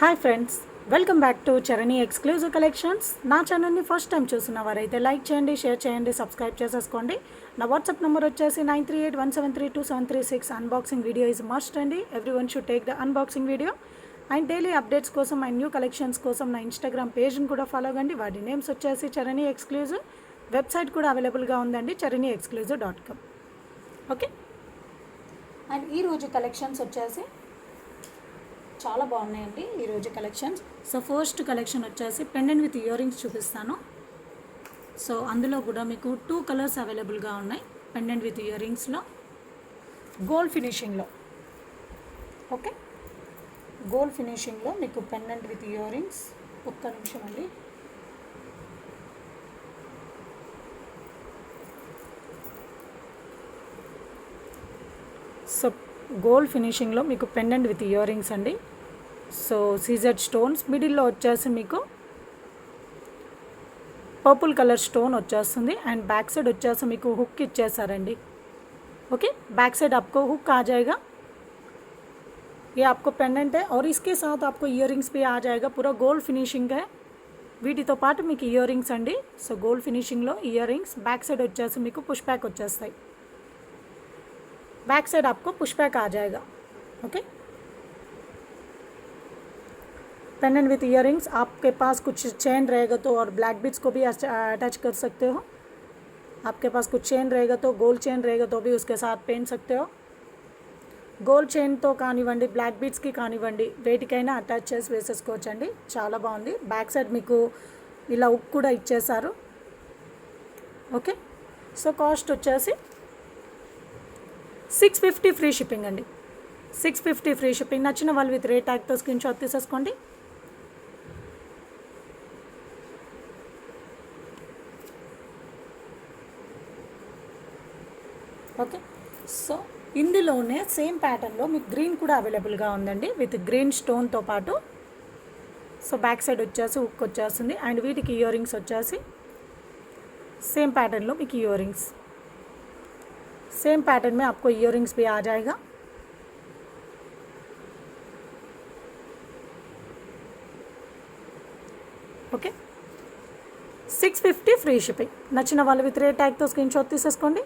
Hi friends, welcome back to Charani exclusive collections. నా ఛానల్ని first time చూసిన వారైతే లైక్ చేయండి, షేర్ చేయండి, సబ్స్క్రైబ్ చేసేసుకోండి. నా వాట్సాప్ నెంబర్ వచ్చేసి 9381732736. అన్బాక్సింగ్ వీడియో ఈజ్ మస్ట్ అండి. Every one should take the unboxing video. And daily updates కోసం అండ్ న్యూ కలెక్షన్స్ కోసం నా ఇన్స్టాగ్రామ్ పేజ్ని కూడా ఫాలో కండి. వాటి నేమ్స్ వచ్చేసి చరణి ఎక్స్క్లూజివ్. వెబ్సైట్ కూడా అవైలబుల్గా ఉందండి, charanixclusive.com. ఓకే. అండ్ ఈరోజు కలెక్షన్స్ వచ్చేసి చాలా బాగున్నాయండి ఈరోజు కలెక్షన్స్. సో ఫస్ట్ కలెక్షన్ వచ్చేసి పెండెంట్ విత్ ఇయర్ రింగ్స్ చూపిస్తాను. సో అందులో కూడా మీకు 2 కలర్స్ అవైలబుల్గా ఉన్నాయి. పెండెంట్ విత్ ఇయర్ రింగ్స్లో గోల్డ్ ఫినిషింగ్లో, ఓకే, గోల్డ్ ఫినిషింగ్లో మీకు పెండెంట్ విత్ ఇయర్ రింగ్స్. ఒక్క నిమిషం అండి. సో గోల్డ్ ఫినిషింగ్లో మీకు పెండెంట్ విత్ ఇయర్ రింగ్స్ అండి. సో సీజెడ్ స్టోన్స్, మిడిల్లో వచ్చేసి మీకు పర్పుల్ కలర్ స్టోన్ వచ్చేస్తుంది. అండ్ बैक साइड వచ్చేసి మీకు హుక్ ఇచ్చేసారండి. ओके, बैक साइड आपको हुक आ जाएगा. ये आपको पेंडेंट है और इसके साथ आपको इयर रिंग्स भी आ जाएगा. पूरा गोल्ड फिनिशिंग है. వీటితో పాటు మీకు ఇయర్ రింగ్స్ అండి. సో గోల్డ్ ఫినిషింగ్లో ఇయర్ రింగ్స్. बैक साइड వచ్చేసి మీకు పుష్ బ్యాక్ వచ్చేస్తాయి. बैक साइड आपको पुश बैक आ जाएगा. Okay, pendant with ear rings. आपके पास कुछ चेन रहेगा तो और ब्लैक बीड्स को भी अटैच कर सकते हो. आपके पास कुछ चेन रहेगा तो गोल्ड चेन रहेगा तो भी उसके साथ पहन सकते हो. గోల్డ్ చైన్తో కానివ్వండి, బ్లాక్ బీడ్స్కి కానివ్వండి, వేటికైనా అటాచ్ చేసి వేసేసుకోవచ్చండి. చాలా బాగుంది. బ్యాక్ సైడ్ మీకు ఇలా ఉక్ కూడా ఇచ్చేసారు. ఓకే, సో కాస్ట్ వచ్చేసి 650 ఫ్రీ షిప్పింగ్ అండి. 650 ఫ్రీ షిప్పింగ్. నచ్చిన వాళ్ళు విత్ రేట్ ట్యాగ్తో స్క్రీన్ షాట్ తీసేసుకోండి. ఓకే, సో ఇందులోనే సేమ్ ప్యాటర్న్లో మీకు గ్రీన్ కూడా అవైలబుల్గా ఉందండి, విత్ గ్రీన్ స్టోన్తో పాటు. సో బ్యాక్ సైడ్ వచ్చేసి ఉక్ వచ్చేస్తుంది. అండ్ వీటికి ఇయర్ రింగ్స్ వచ్చేసి సేమ్ पैटर्न మీకు इयर रिंग्स, सेम पैटर्न में आपको इयर रिंग्स भी आ जाएगा. Okay, 650 free shipping. నచ్చిన వాళ్ళు విత్ రేట్ ట్యాగ్తో స్క్రీన్ షాట్ తీసేసుకోండి.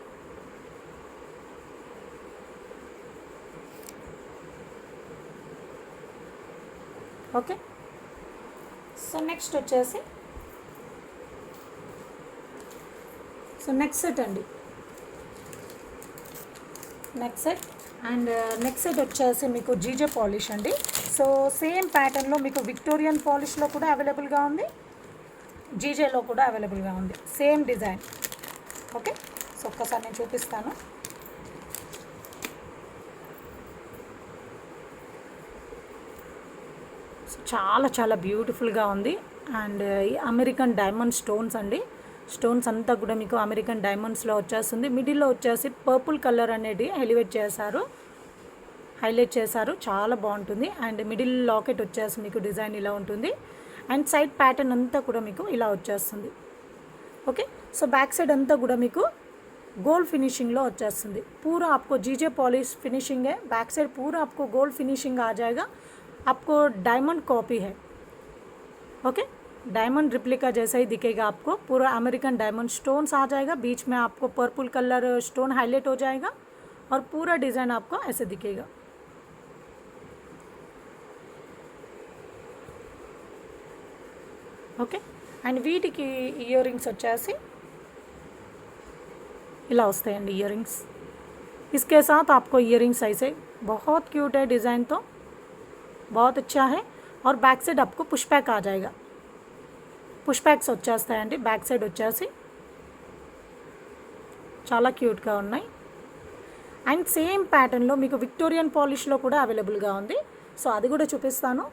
ఓకే, సో నెక్స్ట్ వచ్చేసి నెక్స్ట్ సెట్ అండి. Next set and next set వచ్చేసి మీకు జీజే పాలిష్ అండి. సో సేమ్ ప్యాటర్న్లో మీకు విక్టోరియన్ పాలిష్లో కూడా అవైలబుల్గా ఉంది, జీజేలో కూడా అవైలబుల్గా ఉంది. Same design. ఓకే, సో ఒక్కసారి నేను చూపిస్తాను. చాలా చాలా బ్యూటిఫుల్గా ఉంది. అండ్ అమెరికన్ డైమండ్ స్టోన్స్ అండి. స్టోన్స్ అంతా కూడా మీకు అమెరికన్ డైమండ్స్లో వచ్చేస్తుంది. మిడిల్లో వచ్చేసి పర్పుల్ కలర్ అనేది హైలైట్ చేశారు. చాలా బాగుంటుంది. అండ్ మిడిల్ లాకెట్ వచ్చేసి మీకు డిజైన్ ఇలా ఉంటుంది. అండ్ సైడ్ ప్యాటర్న్ అంతా కూడా మీకు ఇలా వచ్చేస్తుంది. ఓకే, సో బ్యాక్ సైడ్ అంతా కూడా మీకు गोल्ड फिनिशिंग लो వచ్చేస్తుంది. पूरा आपको जीजे पॉलिश फिनिशिंग है. बैक साइड पूरा आपको गोल्ड फिनिशिंग आ जाएगा. आपको डायमंड कॉपी है. ओके, डायमंड रिप्लिका जैसा ही दिखेगा आपको. पूरा अमेरिकन डायमंड स्टोन्स आ जाएगा. बीच में आपको पर्पल कलर स्टोन हाईलाइट हो जाएगा और पूरा डिज़ाइन आपको ऐसे दिखेगा. ओके, అండ్ వీటికి ఇయర్ రింగ్స్ వచ్చేసి ఇలా వస్తాయండి ఇయర్ రింగ్స్. इसके साथ आपको इयर रिंग्स ऐसे बहुत क्यूट है, डिज़ाइन तो बहुत अच्छा है. और बैक साइड आपको पुश बैक आ जाएगा. పుష్ బ్యాక్స్ వచ్చేస్తాయండి. బ్యాక్ సైడ్ వచ్చేసి చాలా క్యూట్గా ఉన్నాయి. అండ్ సేమ్ ప్యాటర్న్లో మీకు విక్టోరియన్ పాలిష్లో కూడా అవైలబుల్గా ఉంది. సో అది కూడా చూపిస్తాను.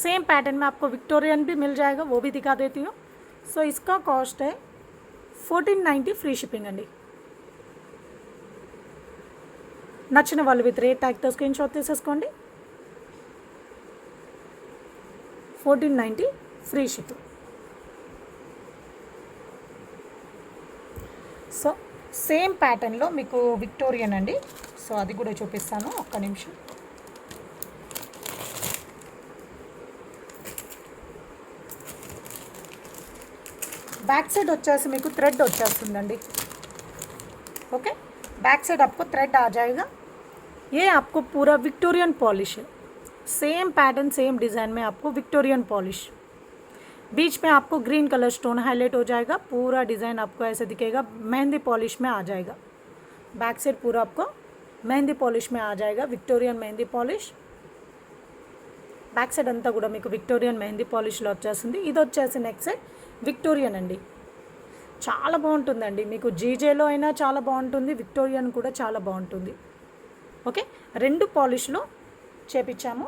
सेम पैटर्न में आपको विक्टोरियन भी मिल जाएगा, वो भी दिखा देती हूँ. सो इसका कॉस्ट है 1490 ఫ్రీ షిప్పింగ్ అండి. నచ్చిన వాళ్ళు విత్ రేట్ ట్యాగ్తో స్క్రీన్ షాట్ తీసేసుకోండి. 1490 ఫ్రీ షిప్పింగ్. సో సేమ్ ప్యాటర్న్లో మీకు విక్టోరియన్ అండి. సో అది కూడా చూపిస్తాను, ఒక్క నిమిషం. बैक साइड వచ్చేసి మీకు థ్రెడ్ వచ్చేస్తుందండి. ओके, बैक साइड आपको थ्रेड आ जाएगा. ये आपको पूरा विक्टोरियन पॉलिश है. सेम पैटर्न सेम डिज़ाइन में आपको विक्टोरियन पॉलिश. बीच में आपको ग्रीन कलर स्टोन हाईलाइट हो जाएगा. पूरा डिज़ाइन आपको ऐसे दिखेगा, मेहंदी पॉलिश में आ जाएगा. बैक साइड पूरा आपको मेहंदी पॉलिश में आ जाएगा, Victorian mehndi polish. Back side అంతా కూడా మీకు విక్టోరియన్ మెహందీ పాలిష్లో వచ్చేస్తుంది. ఇది వచ్చేసి నెక్స్ట్ సైడ్ విక్టోరియన్ అండి. చాలా బాగుంటుందండి. మీకు జీజేలో అయినా చాలా బాగుంటుంది, విక్టోరియన్ కూడా చాలా బాగుంటుంది. ఓకే, రెండు పాలిష్లో చేపించాము.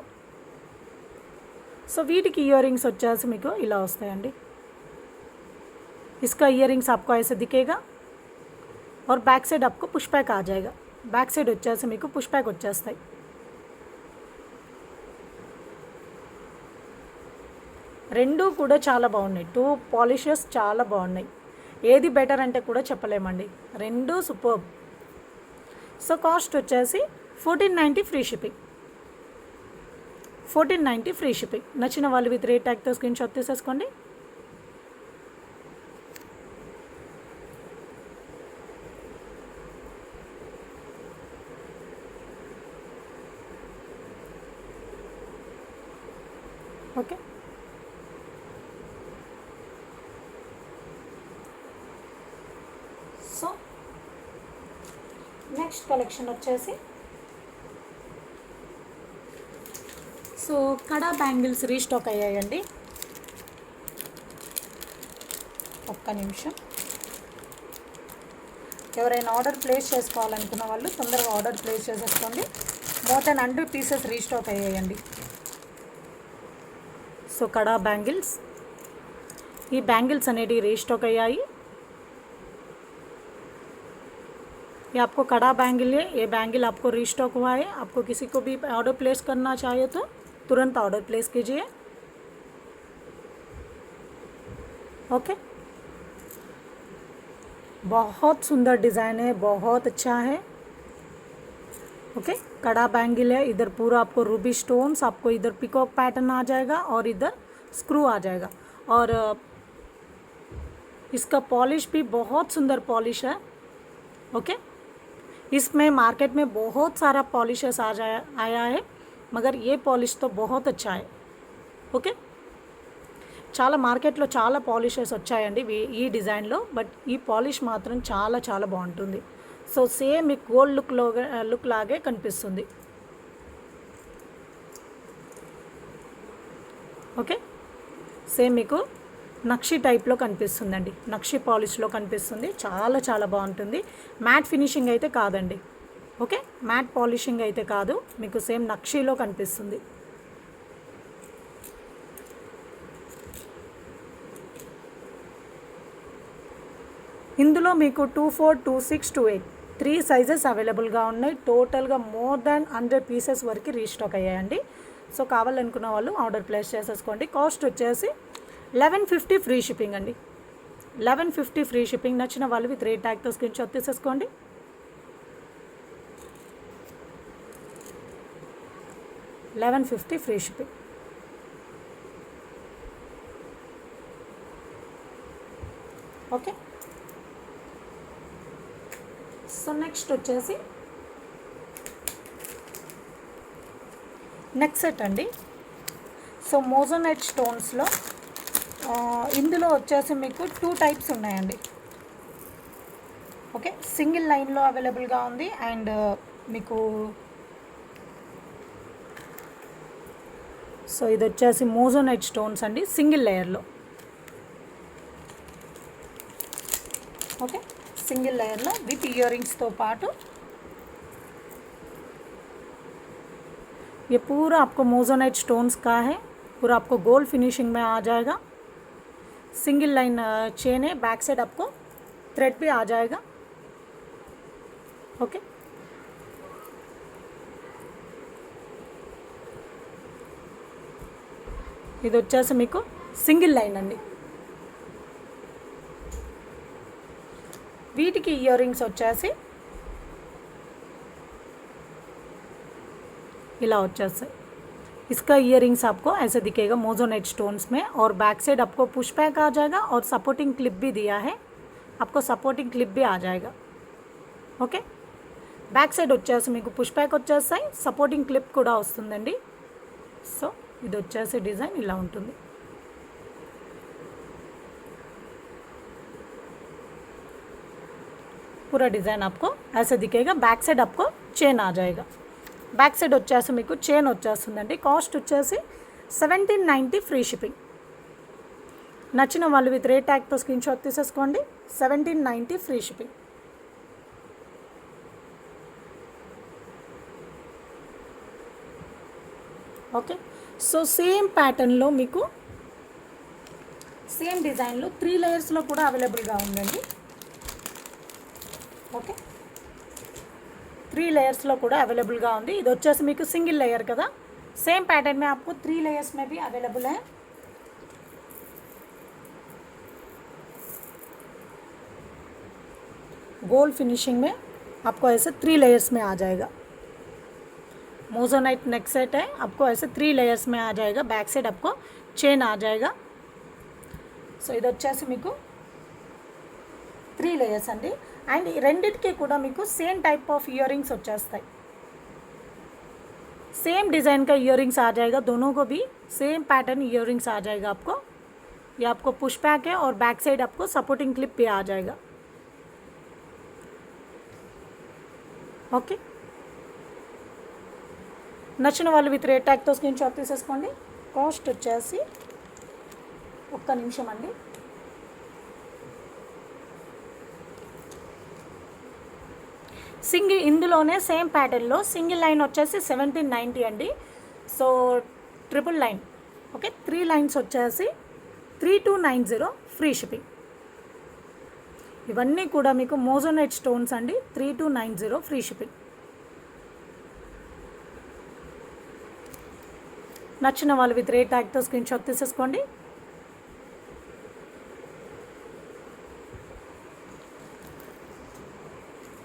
సో వీటికి ఇయర్ రింగ్స్ వచ్చేసి మీకు ఇలా వస్తాయండి. इसका इयरिंग्स आपको ऐसे दिखेगा और बैक साइड आपको पुश बैक आ जाएगा. बैक साइड వచ్చేసి మీకు పుష్ బ్యాక్ వచ్చేస్తాయి. రెండు కూడా చాలా బాగున్నాయి. టూ పాలిషెస్ చాలా బాగున్నాయి. ఏది బెటర్ అంటే కూడా చెప్పలేమండి, రెండు సూపర్బ్. సో కాస్ట్ వచ్చేసి 1490 ఫ్రీ షిప్పింగ్. 1490 free shipping. నచ్చిన వాళ్ళు విత్ రేట్ ట్యాగ్తో స్క్రీన్ షాట్ తీసేసుకోండి. ఓకే, సో నెక్స్ట్ కలెక్షన్ వచ్చేసి సో కడా బ్యాంగిల్స్ రీస్టాక్ అయ్యాయండి. ఒక్క నిమిషం. ఎవరైనా ఆర్డర్ ప్లేస్ చేసుకోవాలనుకున్న వాళ్ళు తొందరగా ఆర్డర్ ప్లేస్ చేసేసుకోండి. మోర్ దెన్ 100 పీసెస్ రీస్టాక్ అయ్యాయండి. సో కడా బ్యాంగిల్స్, ఈ బ్యాంగిల్స్ అనేవి రీస్టాక్ అయ్యాయి. ये आपको कड़ा बैंगल है. ये बैंगल आपको रीस्टॉक हुआ है. आपको किसी को भी ऑर्डर प्लेस करना चाहिए तो तुरंत ऑर्डर प्लेस कीजिए. ओके, बहुत सुंदर डिज़ाइन है, बहुत अच्छा है. ओके, कड़ा बैंगल है. इधर पूरा आपको रूबी स्टोन्स, आपको इधर पिकॉक पैटर्न आ जाएगा और इधर स्क्रू आ जाएगा. और इसका पॉलिश भी बहुत सुंदर पॉलिश है. ओके, इसमें मार्केट में बहुत सारा पॉलिशेस आया है, मगर ये पॉलिश तो बहुत अच्छा है. ఓకే, చాలా మార్కెట్లో చాలా పాలిషెస్ వచ్చాయండి ఈ డిజైన్లో, బట్ ఈ పాలిష్ మాత్రం చాలా చాలా బాగుంటుంది. సో సేమ్ మీకు గోల్డ్ లుక్ లాగే కనిపిస్తుంది. ఓకే, సేమ్ మీకు నక్షి టైప్లో కనిపిస్తుందండి. నక్షి పాలిష్లో కనిపిస్తుంది. చాలా చాలా బాగుంటుంది. మ్యాట్ ఫినిషింగ్ అయితే కాదండి. ఓకే, మ్యాట్ పాలిషింగ్ అయితే కాదు, మీకు సేమ్ నక్షిలో కనిపిస్తుంది. ఇందులో మీకు 24, 26, 28 3 సైజెస్ అవైలబుల్గా ఉన్నాయి. టోటల్గా మోర్ దాన్ 100 పీసెస్ వరకు రీస్టాక్ అయ్యాయండి. సో కావాలనుకున్న వాళ్ళు ఆర్డర్ ప్లేస్ చేసేసుకోండి. కాస్ట్ వచ్చేసి 1150 ఫ్రీ షిప్పింగ్ అండి. 1150 ఫ్రీ షిప్పింగ్. నచ్చిన వాళ్ళు విత్ రేట్ ట్యాగ్తో స్క్రీన్ షాట్ తీసేసుకోండి. $1150 free shipping. Okay, so next వచ్చేసి నెక్ సెట్ అండి. సో మోజోనైట్ స్టోన్స్లో ఇందులో వచ్చేసి మీకు 2 టైప్స్ ఉన్నాయండి. ఓకే, సింగిల్ లైన్లో అవైలబుల్గా ఉంది అండ్ మీకు సో ఇది వచ్చేసి మోజోనైట్ స్టోన్స్ అండి, సింగిల్ లేయర్లో. ఓకే, సింగిల్ లేయర్లో విత్ ఇయర్ రింగ్స్తో పాటు ये पूरा आपको मोजोनाइट स्टोन्स का है. पूरा आपको गोल्ड फिनिशिंग में आ जाएगा. सिंगल लाइन चेन है. बैक साइड आपको थ्रेड भी आ जाएगा. ओके, ఇది వచ్చేసి మీకు సింగిల్ లైన్ అండి. వీటికి ఇయర్ రింగ్స్ వచ్చేసి ఇలా వచ్చేస్తాయి. इसका ईयरिंग्स आपको ऐसे दिखेगा मोजोनाइट स्टोन्स में, और बैक साइड आपको पुश बैक आ जाएगा और सपोर्टिंग क्लिप भी दिया है, आपको सपोर्टिंग क्लिप भी आ जाएगा। ఓకే, బ్యాక్ సైడ్ వచ్చేసి మీకు పుష్ బ్యాక్ వచ్చేస్తాయి, సపోర్టింగ్ క్లిప్ కూడా వస్తుందండి। సో ఇది వచ్చేసి డిజైన్ ఇలా ఉంటుంది। पूरा डिज़ाइन आपको ऐसे दिखेगा। बैक साइड आपको चेन आ जाएगा। बैक साइड వచ్చేసి మీకు చైన్ వచ్చేస్తుందండి। కాస్ట్ వచ్చేసి 1790 ఫ్రీ షిప్పింగ్। నచ్చిన వాళ్ళు విత్ రేట్ ట్యాగ్తో స్క్రీన్ షాట్ తీసేసుకోండి। 1790 free shipping. Okay, so same ప్యాటర్న్లో మీకు సేమ్ డిజైన్లో 3 లేయర్స్లో కూడా అవైలబుల్గా ఉందండి। ఓకే, 3 लेयर्सలో కూడా అవైలబుల్గా ఉంది। ఇది వచ్చేసి మీకు సింగిల్ లేయర్ కదా, सेम पैटर्न में आपको 3 लेयर्स में भी अवेलेबल है। गोल्ड फिनिशिंग में आपको ऐसे 3 लेयर्स में आ जाएगा। मोजोनाइट नेक सेट है, आपको ऐसे 3 लेयर्स में आ जाएगा। बैक साइड आपको चेन आ जाएगा। సో ఇది వచ్చేసి మీకు 3 లేయర్స్ అండి। అండ్ ఈ రెండిటికి కూడా మీకు సేమ్ टाइप ऑफ इयररिंग्स వచ్చేస్తాయి। सेम डिज़ाइन का इयररिंग्स आ जाएगा, दोनों को भी सेम पैटर्न इयररिंग्स आ जाएगा आपको। ये आपको पुश बैक है और बैक साइड आपको सपोर्टिंग क्लिप पे आ जाएगा। ఓకే, నచ్చిన వాళ్ళు విత్ రేట్ ట్యాగ్తో స్క్రీన్ షాట్ తీసేసుకోండి। కాస్ట్ వచ్చేసి ఒక్క నిమిషం అండి। సింగిల్ ఇందులోనే సేమ్ ప్యాటర్న్లో సింగిల్ లైన్ వచ్చేసి 1790 అండి। So triple line okay, 3 lines వచ్చేసి 3290 ఫ్రీ షిప్పింగ్। ఇవన్నీ కూడా మీకు మోజోనైట్ స్టోన్స్ అండి, 3290 ఫ్రీ షిప్పింగ్। నచ్చిన వాళ్ళు విత్ రేట్ ట్యాగ్తో స్క్రీన్ షాట్ తీసేసుకోండి।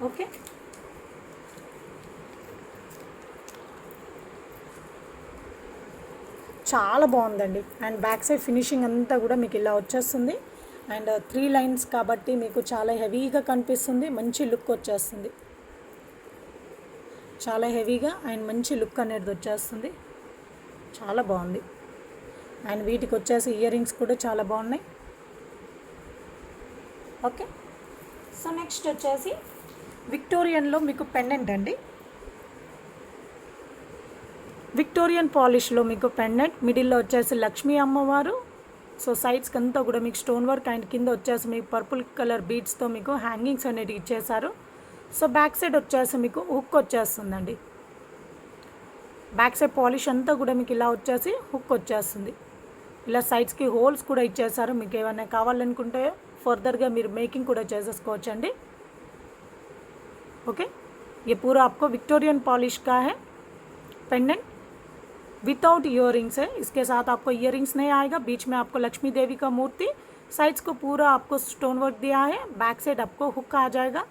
ఓకే, చాలా బాగుందండి। అండ్ బ్యాక్ సైడ్ ఫినిషింగ్ అంతా కూడా మీకు ఇలా వచ్చేస్తుంది। అండ్ 3 లైన్స్ కాబట్టి మీకు చాలా హెవీగా కనిపిస్తుంది, మంచి లుక్ వచ్చేస్తుంది, చాలా హెవీగా అండ్ మంచి లుక్ అనేది వచ్చేస్తుంది, చాలా బాగుంది। అండ్ వీటికి వచ్చేసి ఇయరింగ్స్ కూడా చాలా బాగున్నాయి। ఓకే, సో నెక్స్ట్ వచ్చేసి విక్టోరియన్లో మీకు పెండెంట్ అండి। విక్టోరియన్ పాలిష్లో మీకు పెండెంట్, మిడిల్లో వచ్చేసి లక్ష్మీ అమ్మవారు। సో సైడ్స్కి అంతా కూడా మీకు స్టోన్ వర్క్ అండ్ కింద వచ్చేసి మీకు పర్పుల్ కలర్ బీడ్స్తో మీకు హ్యాంగింగ్స్ అనేవి ఇచ్చేసారు। సో బ్యాక్ సైడ్ వచ్చేసి మీకు హుక్ వచ్చేస్తుందండి। బ్యాక్ సైడ్ పాలిష్ అంతా కూడా మీకు ఇలా వచ్చేసి హుక్ వచ్చేస్తుంది। ఇలా సైడ్స్కి హోల్స్ కూడా ఇచ్చేసారు। మీకు ఏమైనా కావాలనుకుంటే ఫర్దర్గా మీరు మేకింగ్ కూడా చేసేసుకోవచ్చండి। ओके, ये पूरा आपको विक्टोरियन पॉलिश का है पेंडेंट विदाउट इयररिंग्स है। इसके साथ आपको इयररिंग्स नहीं आएगा। बीच में आपको लक्ष्मी देवी का मूर्ति, साइड्स को पूरा आपको स्टोन वर्क दिया है। बैक साइड आपको हुक आ जाएगा।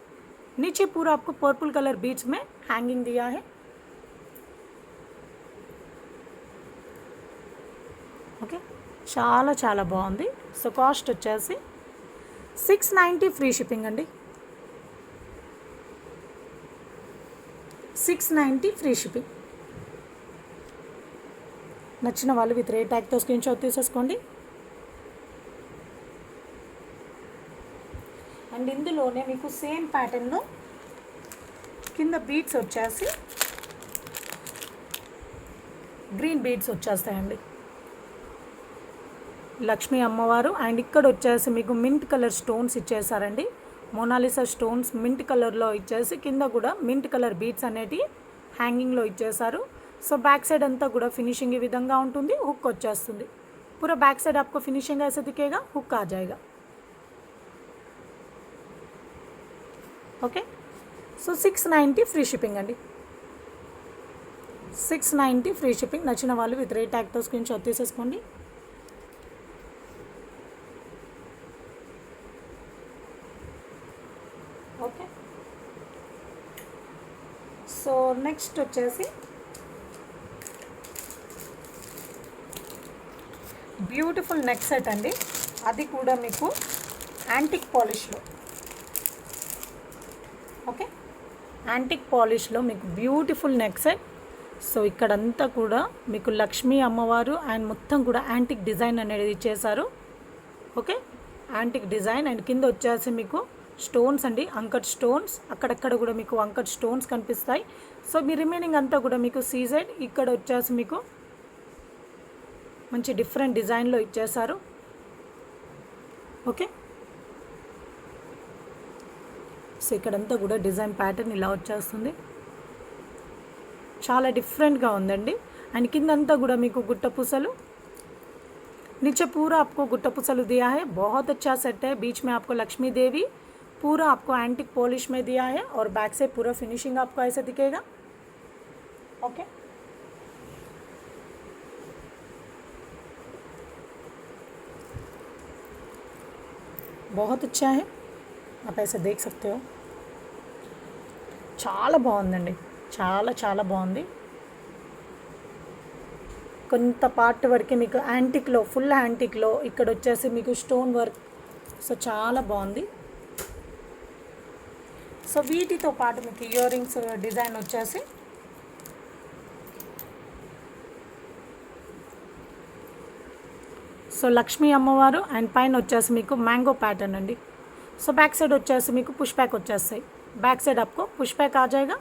नीचे पूरा आपको पर्पल कलर बीच में हैंगिंग दिया है। ओके, చాలా చాలా బాగుంది। సో కాస్ట్ వచ్చేసి 690 ఫ్రీ షిప్పింగ్ అండి। 690 ఫ్రీ షిప్పింగ్। నచ్చిన వాళ్ళు విత్ రేట్ ట్యాగ్తో స్క్రీన్ షాట్ తీసేసుకోండి। అండ్ ఇందులోనే మీకు సేమ్ ప్యాటర్న్లో కింద బీడ్స్ వచ్చేసి గ్రీన్ బీడ్స్ వచ్చేస్తాయండి, లక్ష్మీ అమ్మవారు। అండ్ ఇక్కడ వచ్చేసి మీకు మింట్ కలర్ స్టోన్స్ ఇచ్చేసారండి। మోనాలిసా స్టోన్స్ మింట్ కలర్లో ఇచ్చేసి కింద కూడా మింట్ కలర్ బీడ్స్ అనేటి హ్యాంగింగ్లో ఇచ్చేసారు। సో बैक साइड అంతా కూడా ఫినిషింగ్ ఈ విధంగా ఉంటుంది, హుక్ వచ్చేస్తుంది। पूरा बैक साइड आपको फिनिशिंग ऐसे दिखेगा, हुक आ जाएगा। ओके, సో 690 ఫ్రీ షిప్పింగ్ అండి। 690 ఫ్రీ షిప్పింగ్। నచ్చిన వాళ్ళు విత్ రేట్ ట్యాగ్తో స్క్రీన్ షాట్ తీసేసుకోండి। ఓకే, సో నెక్స్ట్ వచ్చేసి బ్యూటిఫుల్ నెక్ సెట్ అండి, అది కూడా మీకు యాంటిక్ పాలిష్లో. ఓకే, యాంటిక్ పాలిష్లో మీకు బ్యూటిఫుల్ నెక్ సెట్. సో ఇక్కడంతా కూడా మీకు లక్ష్మీ అమ్మవారు అండ్ మొత్తం కూడా యాంటిక్ డిజైన్ అనేది ఇచ్చేసారు. ఓకే, యాంటిక్ డిజైన్ అండ్ కింద వచ్చేసి మీకు స్టోన్స్ అండి, అంకట్ స్టోన్స్. అక్కడక్కడ కూడా మీకు అంకట్ స్టోన్స్ కనిపిస్తాయి. సో మీ రిమైనింగ్ అంతా కూడా మీకు సీజెడ్. ఇక్కడ వచ్చేసి మీకు మంచి డిఫరెంట్ డిజైన్లో ఇచ్చేసారు. ఓకే, సో ఇక్కడంతా కూడా డిజైన్ ప్యాటర్న్ ఇలా వచ్చేస్తుంది, చాలా డిఫరెంట్గా ఉందండి. అండ్ కిందంతా కూడా మీకు గుట్ట పూసలు, नीचे पूरा आपको गुट्टा पुसलू दिया है, बहुत अच्छा सेट है. बीच में आपको लक्ष्मी देवी पूरा आपको एंटिक पॉलिश में दिया है और बैक से पूरा फिनिशिंग आपको ऐसे दिखेगा. ओके, बहुत अच्छा है, आप ऐसे देख सकते हो. చాలా బాగుందండి, చాలా చాలా బాగుంది. కొంత పార్ట్ వరకు మీకు యాంటిక్లో, ఫుల్ యాంటిక్లో, ఇక్కడ వచ్చేసి మీకు స్టోన్ వర్క్. సో చాలా బాగుంది. సో వీటితో పాటు మీకు ఇయర్ రింగ్స్ డిజైన్ వచ్చేసి సో లక్ష్మీ అమ్మవారు అండ్ పైన వచ్చేసి మీకు మ్యాంగో ప్యాటర్న్ అండి. సో बैक साइड వచ్చేసి మీకు పుష్ బ్యాక్ వచ్చేస్తాయి. बैक साइड आपको पुश बैक आ जाएगा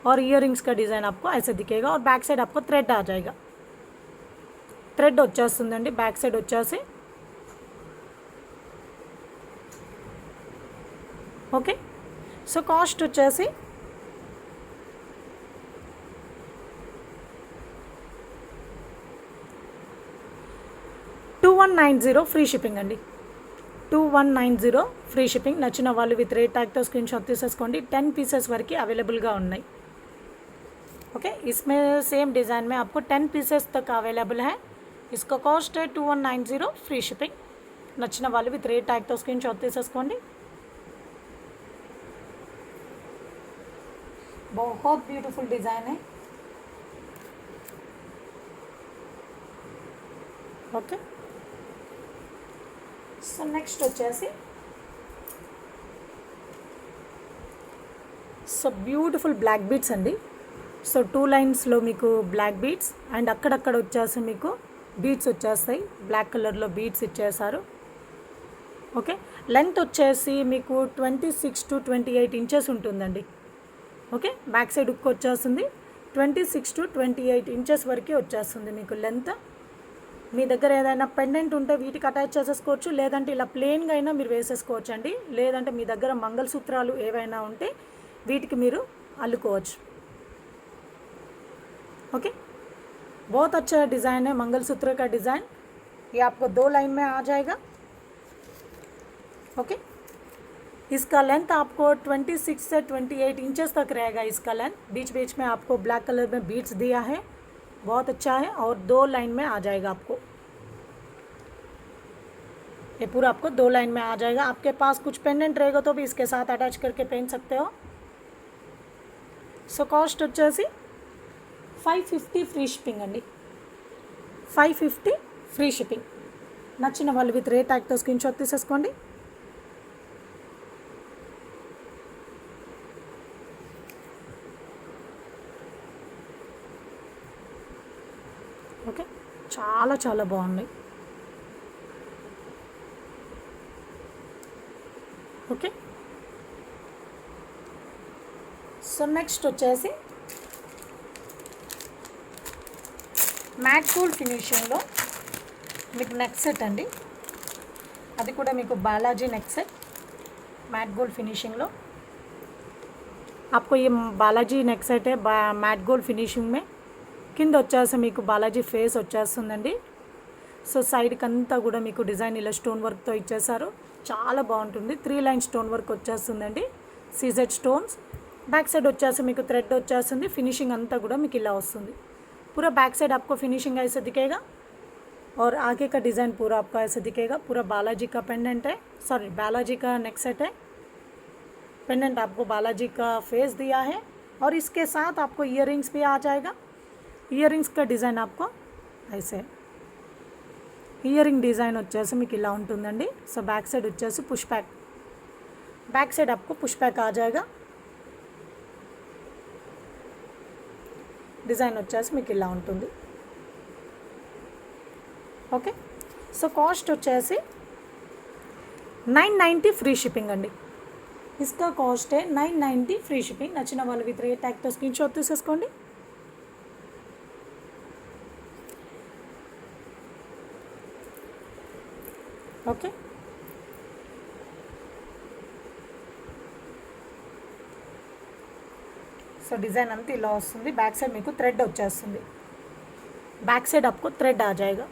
और इयर रिंग्स का डिज़ाइन आपको ऐसे दिखेगा और बैक साइड आपको थ्रेड आ जाएगा. थ्रेड వచ్చేస్తుందండి बैक साइड వచ్చేసి. ఓకే, సో కాస్ట్ వచ్చేసి $2190 ఫ్రీ షిప్పింగ్ అండి. 2190 ఫ్రీ షిప్పింగ్. నచ్చిన వాళ్ళు విత్ రేట్ ట్యాగ్తో స్క్రీన్ షాట్ తీసేసుకోండి. 10 पीसेस వరకు అవైలబుల్గా ఉన్నాయి. ओके, इसमें सेम डिज़ाइन में आपको 10 पीसेस तक अवेलेबल है. इसका कॉस्ट है 2190 फ्री शिपिंग. నచ్చిన వాళ్ళు విత్ రేట్ ట్యాగ్తో స్క్రీన్ షాట్ తీసేసుకోండి. बहुत ब्यूटीफुल डिज़ाइन है. ఓకే, సో నెక్స్ట్ వచ్చేసి సో బ్యూటిఫుల్ బ్లాక్ బీడ్స్ అండి. సో 2 లైన్స్లో మీకు బ్లాక్ బీడ్స్ అండ్ అక్కడక్కడ వచ్చేసి మీకు బీడ్స్ వచ్చేస్తాయి. బ్లాక్ కలర్లో బీడ్స్ ఇచ్చేసారు. ఓకే, లెంత్ వచ్చేసి మీకు 26 to 28 ఇంచెస్ ఉంటుందండి. ఓకే, బ్యాక్ సైడ్ ఉక్కు వచ్చేస్తుంది 26 to 28 ఇంచెస్ వరకు వచ్చేస్తుంది మీకు లెంత్. మీ దగ్గర ఏదైనా పెండెంట్ ఉంటే వీటికి అటాచ్ చేసేసుకోవచ్చు, లేదంటే ఇలా ప్లెయిన్గా అయినా మీరు వేసేసుకోవచ్చు అండి. లేదంటే మీ దగ్గర మంగళసూత్రాలు ఏవైనా ఉంటే వీటికి మీరు అల్లుకోవచ్చు. ओके, बहुत अच्छा डिज़ाइन है मंगलसूत्र का डिज़ाइन. ये आपको 2 लाइन में आ जाएगा. ओके, इसका लेंथ आपको 26 से 28 इंचेस तक रहेगा. इसका लेंथ बीच बीच में आपको ब्लैक कलर में बीट्स दिया है, बहुत अच्छा है और 2 लाइन में आ जाएगा आपको. ये पूरा आपको 2 लाइन में आ जाएगा. आपके पास कुछ पेंडेंट रहेगा तो भी इसके साथ अटैच करके पहन सकते हो. सो कॉस्ट వచ్చేసి 550 ఫ్రీ షిప్పింగ్ అండి. 550 ఫ్రీ షిప్పింగ్. నచ్చిన వాళ్ళు విత్ రేట్ ట్యాగ్తో స్క్రీన్ షాట్ తీసేసుకోండి. ఓకే, చాలా చాలా బాగున్నాయి. ఓకే, సో నెక్స్ట్ వచ్చేసి మ్యాట్ గోల్డ్ ఫినిషింగ్లో మీకు నెక్ సెట్ అండి. అది కూడా మీకు Balaji neck set matte gold finishing लो आपको ये बालाजी नेक सेट है मैट गोल्ड फिनिशिंग में కింద వచ్చేసి మీకు బాలాజీ ఫేస్ వచ్చేస్తుందండి. సో సైడ్ కంతా కూడా మీకు డిజైన్ ఇలా స్టోన్ వర్క్ తో ఇచ్చేసారు. చాలా బాగుంటుంది. 3 లైన్ స్టోన్ వర్క్ వచ్చేస్తుందండి. CZ stones. बैक साइड వచ్చేసి మీకు థ్రెడ్ వచ్చేస్తుంది. ఫినిషింగ్ అంతా కూడా మీకు ఇలా వస్తుంది. पूरा बैक साइड आपको फिनिशिंग ऐसे दिखेगा और आगे का डिज़ाइन पूरा आपका ऐसे दिखेगा. पूरा बालाजी का पेंडेंट है, सॉरी बालाजी का नेक सेट है. पेंडेंट आपको बालाजी का फेस दिया है और इसके साथ आपको इयररिंग्स भी आ जाएगा. इयररिंग्स का डिज़ाइन आपको ऐसे है. ఇయర్ రింగ్ డిజైన్ వచ్చేసి మీకు ఇలా ఉంటుందండి. సో बैक साइड వచ్చేసి పుష్ బ్యాక్, बैक साइड आपको पुश बैक आ जाएगा. డిజైన్ వచ్చేసి మీకు ఇలా ఉంటుంది. ఓకే, సో కాస్ట్ వచ్చేసి 990 ఫ్రీ షిప్పింగ్ అండి. Iska cost 990 free shipping. నచ్చిన వాళ్ళు విత్ రేట్ ట్యాగ్తో స్క్రీన్ షాట్ తీసేసుకోండి. ఓకే, సో డిज़ाइन అంతా ఇలా వస్తుంది. బ్యాక్ సైడ్ మీకు థ్రెడ్ వచ్చేస్తుంది. बैक साइड आपको थ्रेड आ जाएगा.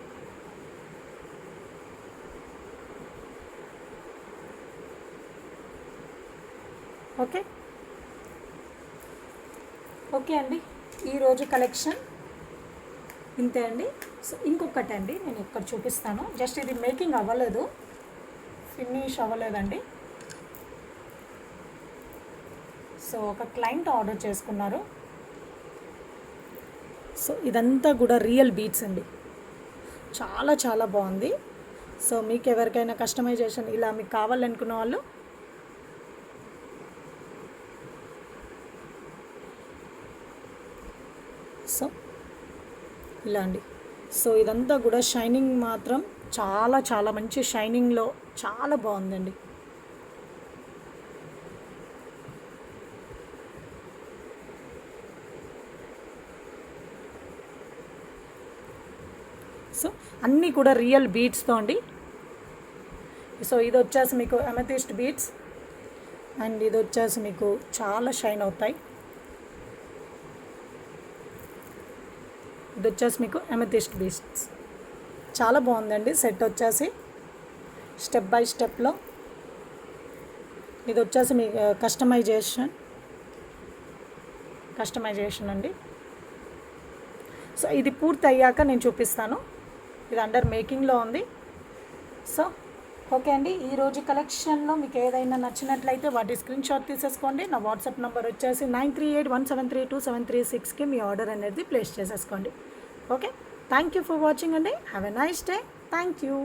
ఓకే ఓకే అండి, ఈరోజు కలెక్షన్ ఇంతే అండి. సో ఇంకొకటి అండి నేను ఇక్కడ చూపిస్తాను. జస్ట్ ఇది మేకింగ్ అవ్వలేదు, ఫినిష్ అవ్వలేదండి. సో ఒక క్లయింట్ ఆర్డర్ చేసుకున్నారు. సో ఇదంతా కూడా రియల్ బీట్స్ అండి, చాలా చాలా బాగుంది. సో మీకు ఎవరికైనా కస్టమైజేషన్ ఇలా మీకు కావాలనుకున్న వాళ్ళు సో ఇలా అండి. సో ఇదంతా కూడా షైనింగ్ మాత్రం చాలా చాలా మంచి షైనింగ్లో చాలా బాగుందండి. సో అన్నీ కూడా రియల్ బీట్స్తో అండి. సో ఇది వచ్చేసి మీకు అమెథిస్ట్ బీట్స్ అండ్ ఇది వచ్చేసి మీకు చాలా షైన్ అవుతాయి. ఇది వచ్చేసి మీకు అమెథిస్ట్ బీట్స్ చాలా బాగుందండి. సెట్ వచ్చేసి స్టెప్ బై స్టెప్లో ఇది వచ్చేసి మీ కస్టమైజేషన్ అండి. సో ఇది పూర్తి అయ్యాక నేను చూపిస్తాను. ఇది అండర్ మేకింగ్లో ఉంది. సో ఓకే అండి, ఈరోజు కలెక్షన్లో మీకు ఏదైనా నచ్చినట్లయితే వాటి స్క్రీన్ షాట్ తీసేసుకోండి. నా వాట్సాప్ నెంబర్ వచ్చేసి 9381732736కి మీ ఆర్డర్ అనేది ప్లేస్ చేసేసుకోండి. Okay, thank you for watching అండి. Have a nice day. Thank you.